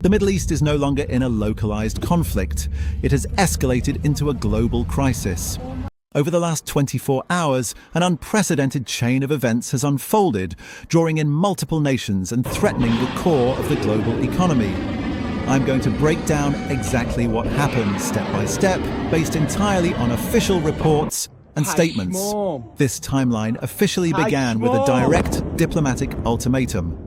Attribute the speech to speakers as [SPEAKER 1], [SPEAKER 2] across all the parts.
[SPEAKER 1] The Middle East is no longer in a localized conflict. It has escalated into a global crisis. Over the last 24 hours, an unprecedented chain of events has unfolded, drawing in multiple nations and threatening the core of the global economy. I'm going to break down exactly what happened, step by step, based entirely on official reports and statements. This timeline officially began with a direct diplomatic ultimatum.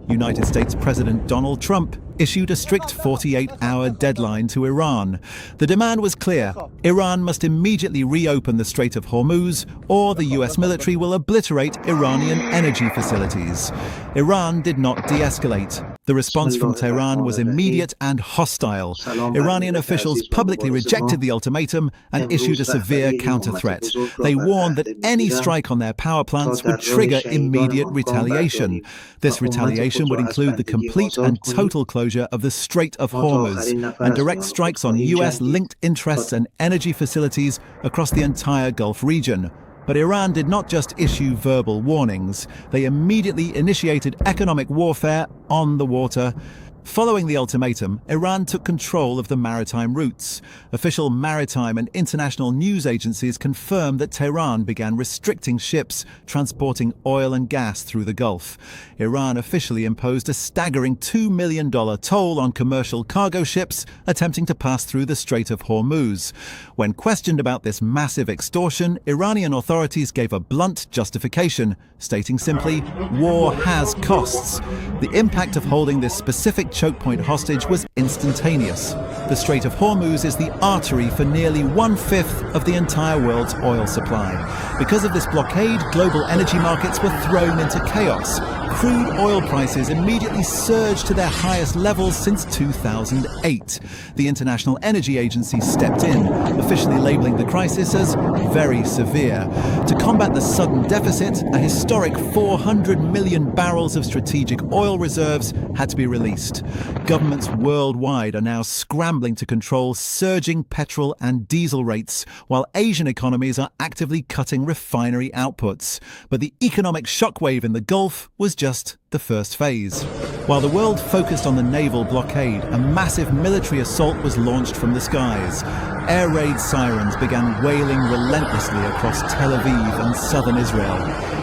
[SPEAKER 1] United States President Donald Trump issued a strict 48-hour deadline to Iran. The demand was clear: Iran must immediately reopen the Strait of Hormuz, or the US military will obliterate Iranian energy facilities. Iran did not de-escalate. The response from Tehran was immediate and hostile. Iranian officials publicly rejected the ultimatum and issued a severe counter-threat. They warned that any strike on their power plants would trigger immediate retaliation. This retaliation would include the complete and total closure of the Strait of Hormuz and direct strikes on US-linked interests and energy facilities across the entire Gulf region. But Iran did not just issue verbal warnings. They immediately initiated economic warfare on the water. Following the ultimatum, Iran took control of the maritime routes. Official maritime and international news agencies confirmed that Tehran began restricting ships transporting oil and gas through the Gulf. Iran officially imposed a staggering $2 million toll on commercial cargo ships attempting to pass through the Strait of Hormuz. When questioned about this massive extortion, Iranian authorities gave a blunt justification, stating simply, "War has costs." The impact of holding this specific choke point hostage was instantaneous. The Strait of Hormuz is the artery for nearly 1/5 of the entire world's oil supply. Because of this blockade, global energy markets were thrown into chaos. Crude oil prices immediately surged to their highest levels since 2008. The International Energy Agency stepped in, officially labeling the crisis as very severe. To combat the sudden deficit, a historic 400 million barrels of strategic oil reserves had to be released. Governments worldwide are now scrambling to control surging petrol and diesel rates, while Asian economies are actively cutting refinery outputs. But the economic shockwave in the Gulf was just the first phase. While the world focused on the naval blockade, a massive military assault was launched from the skies. Air raid sirens began wailing relentlessly across Tel Aviv and southern Israel.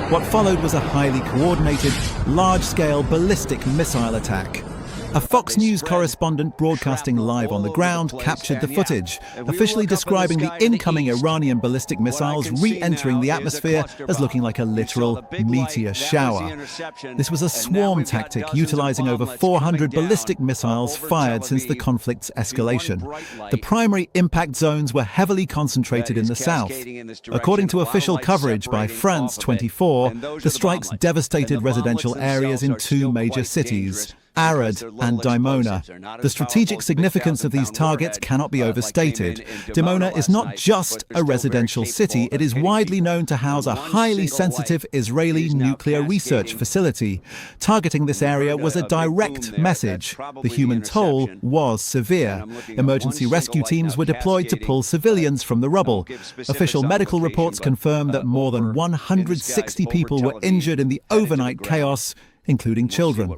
[SPEAKER 1] What followed was a highly coordinated, large-scale ballistic missile attack. A Fox News correspondent broadcasting live on the ground captured the footage, officially describing the incoming Iranian ballistic missiles re-entering the atmosphere as looking like a literal meteor shower. This was a swarm tactic utilizing over 400 ballistic missiles fired since the conflict's escalation. The primary impact zones were heavily concentrated in the south. According to official coverage by France 24, the strikes devastated residential areas in two major cities, Arad and Dimona. The strategic significance of these targets cannot be overstated. Dimona is not just a residential city, it is widely known to house a highly sensitive Israeli nuclear research facility. Targeting this area was a direct message. The human toll was severe. Emergency rescue teams were deployed to pull civilians from the rubble. Official medical reports confirm that more than 160 people were injured in the overnight chaos, including children.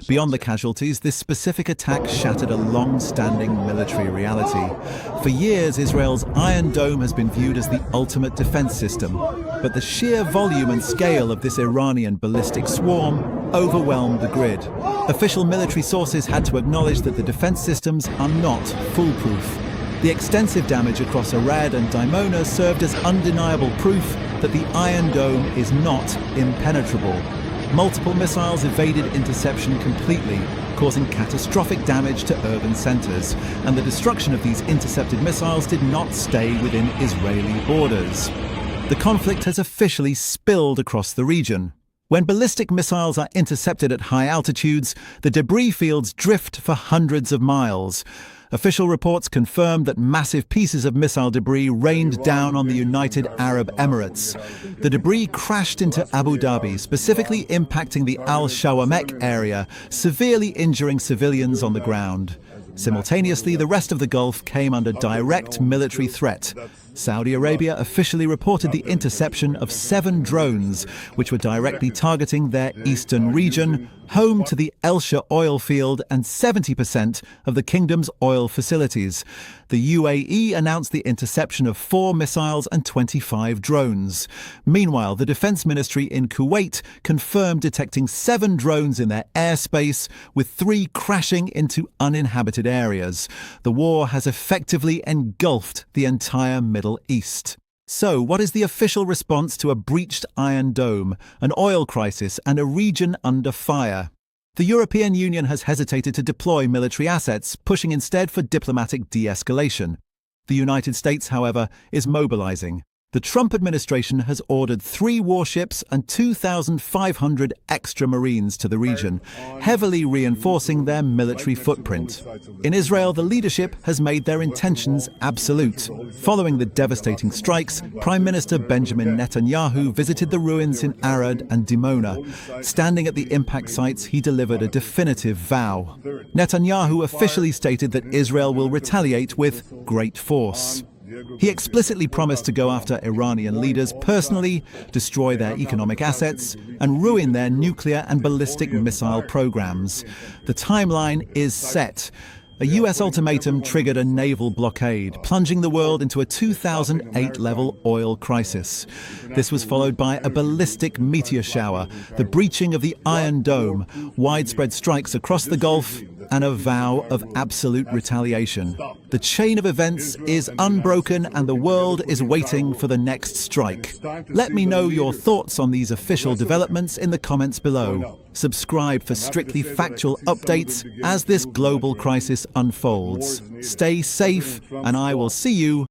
[SPEAKER 1] Beyond the casualties, this specific attack shattered a long-standing military reality. For years, Israel's Iron Dome has been viewed as the ultimate defense system. But the sheer volume and scale of this Iranian ballistic swarm overwhelmed the grid. Official military sources had to acknowledge that the defense systems are not foolproof. The extensive damage across Arad and Dimona served as undeniable proof that the Iron Dome is not impenetrable. Multiple missiles evaded interception completely, causing catastrophic damage to urban centers, and the destruction of these intercepted missiles did not stay within Israeli borders. The conflict has officially spilled across the region. When ballistic missiles are intercepted at high altitudes, the debris fields drift for hundreds of miles. Official reports confirmed that massive pieces of missile debris rained down on the United Arab Emirates. The debris crashed into Abu Dhabi, specifically impacting the Al Shawamek area, severely injuring civilians on the ground. Simultaneously, the rest of the Gulf came under direct military threat. Saudi Arabia officially reported the interception of 7 drones, which were directly targeting their eastern region, home to the El Sha oil field and 70% of the kingdom's oil facilities. The UAE announced the interception of 4 missiles and 25 drones. Meanwhile, the Defense Ministry in Kuwait confirmed detecting 7 drones in their airspace, with 3 crashing into uninhabited areas. The war has effectively engulfed the entire Middle East. So, what is the official response to a breached Iron Dome, an oil crisis, and a region under fire? The European Union has hesitated to deploy military assets, pushing instead for diplomatic de-escalation. The United States, however, is mobilizing. The Trump administration has ordered 3 warships and 2,500 extra Marines to the region, heavily reinforcing their military footprint. In Israel, the leadership has made their intentions absolute. Following the devastating strikes, Prime Minister Benjamin Netanyahu visited the ruins in Arad and Dimona. Standing at the impact sites, he delivered a definitive vow. Netanyahu officially stated that Israel will retaliate with great force. He explicitly promised to go after Iranian leaders personally, destroy their economic assets, and ruin their nuclear and ballistic missile programs. The timeline is set. A US ultimatum triggered a naval blockade, plunging the world into a 2008-level oil crisis. This was followed by a ballistic meteor shower, the breaching of the Iron Dome, widespread strikes across the Gulf, and a vow of absolute retaliation. The chain of events is unbroken and the world is waiting for the next strike. Let me know your thoughts on these official developments in the comments below. Subscribe for strictly factual updates as this global crisis unfolds. Stay safe, and I will see you